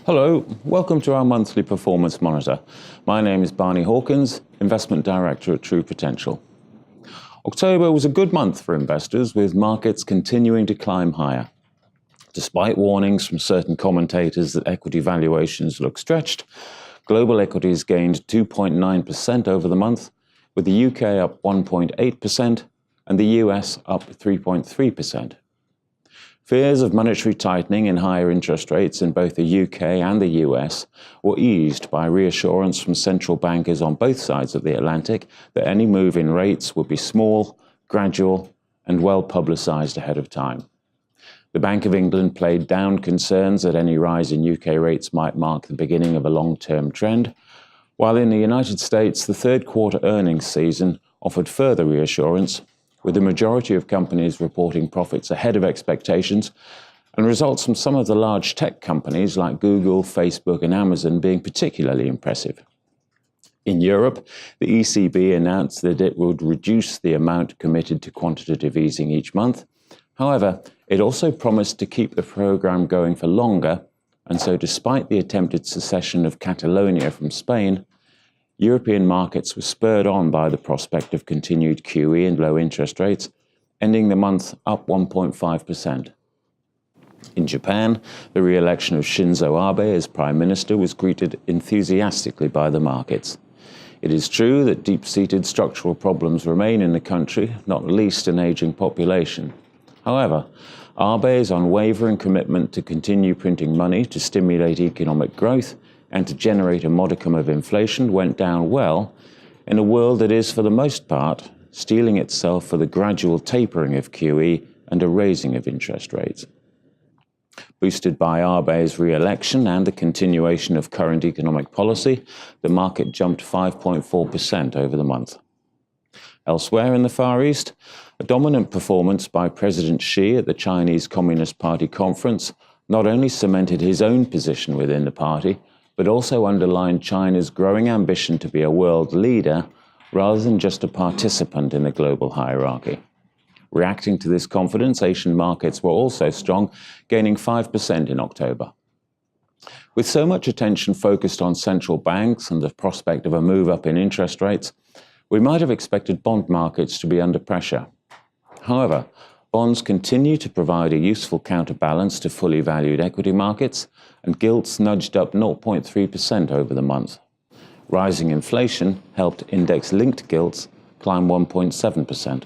Hello, welcome to our monthly performance monitor. My name is Barney Hawkins, Investment Director at True Potential. October was a good month for investors, with markets continuing to climb higher. Despite warnings from certain commentators that equity valuations look stretched, global equities gained 2.9% over the month, with the UK up 1.8% and the US up 3.3%. Fears of monetary tightening and higher interest rates in both the UK and the US were eased by reassurance from central bankers on both sides of the Atlantic that any move in rates would be small, gradual, and well publicised ahead of time. The Bank of England played down concerns that any rise in UK rates might mark the beginning of a long-term trend, while in the United States, the third quarter earnings season offered further reassurance, with the majority of companies reporting profits ahead of expectations, and results from some of the large tech companies like Google, Facebook, and Amazon being particularly impressive. In Europe, the ECB announced that it would reduce the amount committed to quantitative easing each month. However, it also promised to keep the program going for longer, and so despite the attempted secession of Catalonia from Spain, European markets were spurred on by the prospect of continued QE and low interest rates, ending the month up 1.5%. In Japan, the re-election of Shinzo Abe as Prime Minister was greeted enthusiastically by the markets. It is true that deep-seated structural problems remain in the country, not least an aging population. However, Abe's unwavering commitment to continue printing money to stimulate economic growth and to generate a modicum of inflation went down well in a world that is, for the most part, steeling itself for the gradual tapering of QE and a raising of interest rates. Boosted by Abe's re-election and the continuation of current economic policy, the market jumped 5.4% over the month. Elsewhere in the Far East, a dominant performance by President Xi at the Chinese Communist Party conference not only cemented his own position within the party, but also underlined China's growing ambition to be a world leader rather than just a participant in the global hierarchy. Reacting to this confidence, Asian markets were also strong, gaining 5% in October. With so much attention focused on central banks and the prospect of a move up in interest rates, we might have expected bond markets to be under pressure. However, bonds continue to provide a useful counterbalance to fully valued equity markets, and gilts nudged up 0.3% over the month. Rising inflation helped index-linked gilts climb 1.7%.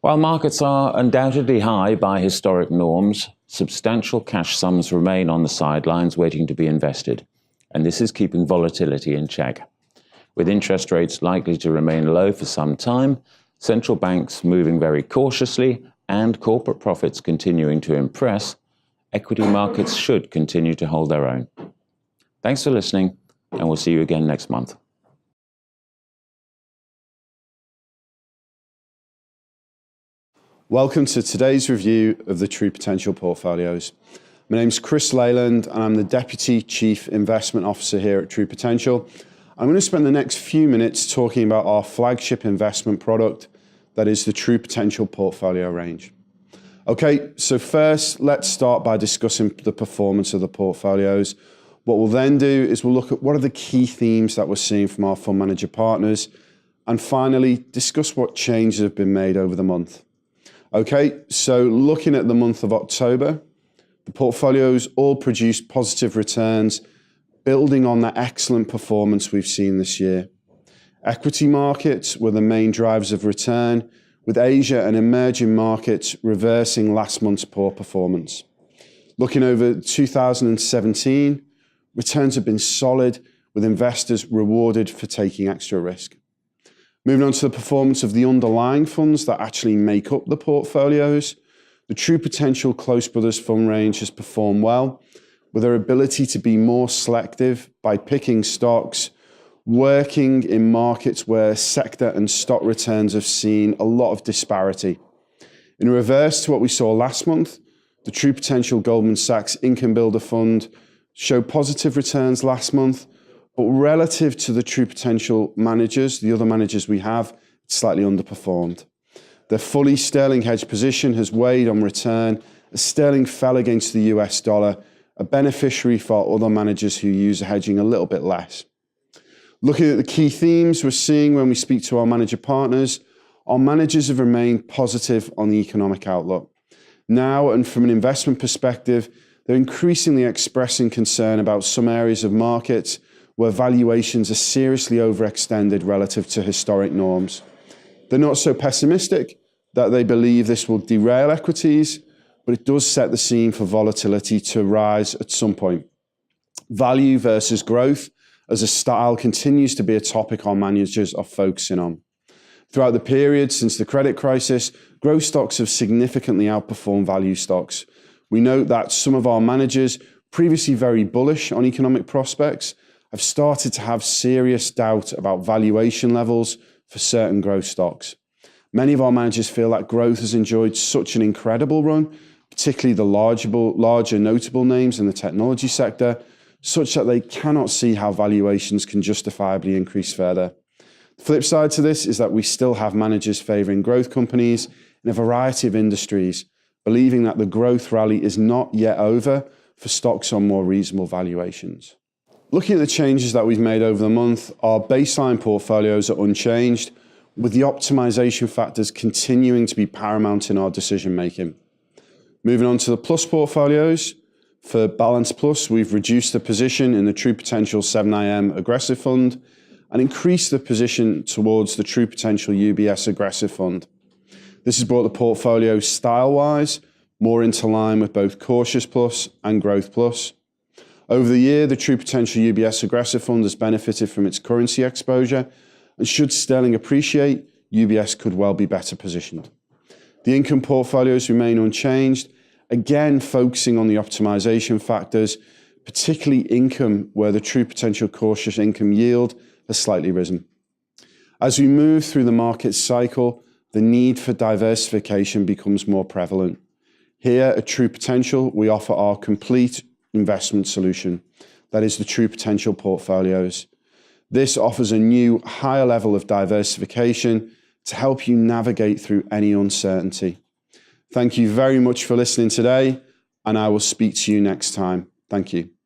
While markets are undoubtedly high by historic norms, substantial cash sums remain on the sidelines waiting to be invested, and this is keeping volatility in check. With interest rates likely to remain low for some time, central banks moving very cautiously, and corporate profits continuing to impress, equity markets should continue to hold their own. Thanks for listening, and we'll see you again next month. Welcome to today's review of the True Potential portfolios. My name's Chris Leyland, and I'm the Deputy Chief Investment Officer here at True Potential. I'm going to spend the next few minutes talking about our flagship investment product, that is the True Potential portfolio range. Okay, so first, let's start by discussing the performance of the portfolios. What we'll then do is we'll look at what are the key themes that we're seeing from our fund manager partners, and finally, discuss what changes have been made over the month. Okay, so looking at the month of October, the portfolios all produced positive returns, building on the excellent performance we've seen this year. Equity markets were the main drivers of return, with Asia and emerging markets reversing last month's poor performance. Looking over 2017, returns have been solid, with investors rewarded for taking extra risk. Moving on to the performance of the underlying funds that actually make up the portfolios, the True Potential Close Brothers fund range has performed well, with their ability to be more selective by picking stocks, working in markets where sector and stock returns have seen a lot of disparity. In reverse to what we saw last month, the True Potential Goldman Sachs Income Builder Fund showed positive returns last month, but relative to the True Potential managers, the other managers we have, it's slightly underperformed. Their fully sterling hedge position has weighed on return as sterling fell against the US dollar a beneficiary for other managers who use hedging a little bit less. Looking at the key themes we're seeing when we speak to our manager partners, our managers have remained positive on the economic outlook. Now, and from an investment perspective, they're increasingly expressing concern about some areas of markets where valuations are seriously overextended relative to historic norms. They're not so pessimistic that they believe this will derail equities, but it does set the scene for volatility to rise at some point. Value versus growth as a style continues to be a topic our managers are focusing on. Throughout the period since the credit crisis, growth stocks have significantly outperformed value stocks. We note that some of our managers, previously very bullish on economic prospects, have started to have serious doubt about valuation levels for certain growth stocks. Many of our managers feel that growth has enjoyed such an incredible run, particularly the larger notable names in the technology sector, such that they cannot see how valuations can justifiably increase further. The flip side to this is that we still have managers favouring growth companies in a variety of industries, believing that the growth rally is not yet over for stocks on more reasonable valuations. Looking at the changes that we've made over the month, our baseline portfolios are unchanged, with the optimization factors continuing to be paramount in our decision making. Moving on to the plus portfolios, for Balance Plus, we've reduced the position in the True Potential 7IM Aggressive Fund and increased the position towards the True Potential UBS Aggressive Fund. This has brought the portfolio style-wise more into line with both Cautious Plus and Growth Plus. Over the year, the True Potential UBS Aggressive Fund has benefited from its currency exposure, and should sterling appreciate, UBS could well be better positioned. The income portfolios remain unchanged, again focusing on the optimization factors, particularly income, where the True Potential Cautious Income yield has slightly risen. As we move through the market cycle, the need for diversification becomes more prevalent. Here at True Potential, we offer our complete investment solution, that is the True Potential portfolios. This offers a new, higher level of diversification to help you navigate through any uncertainty. Thank you very much for listening today, and I will speak to you next time. Thank you.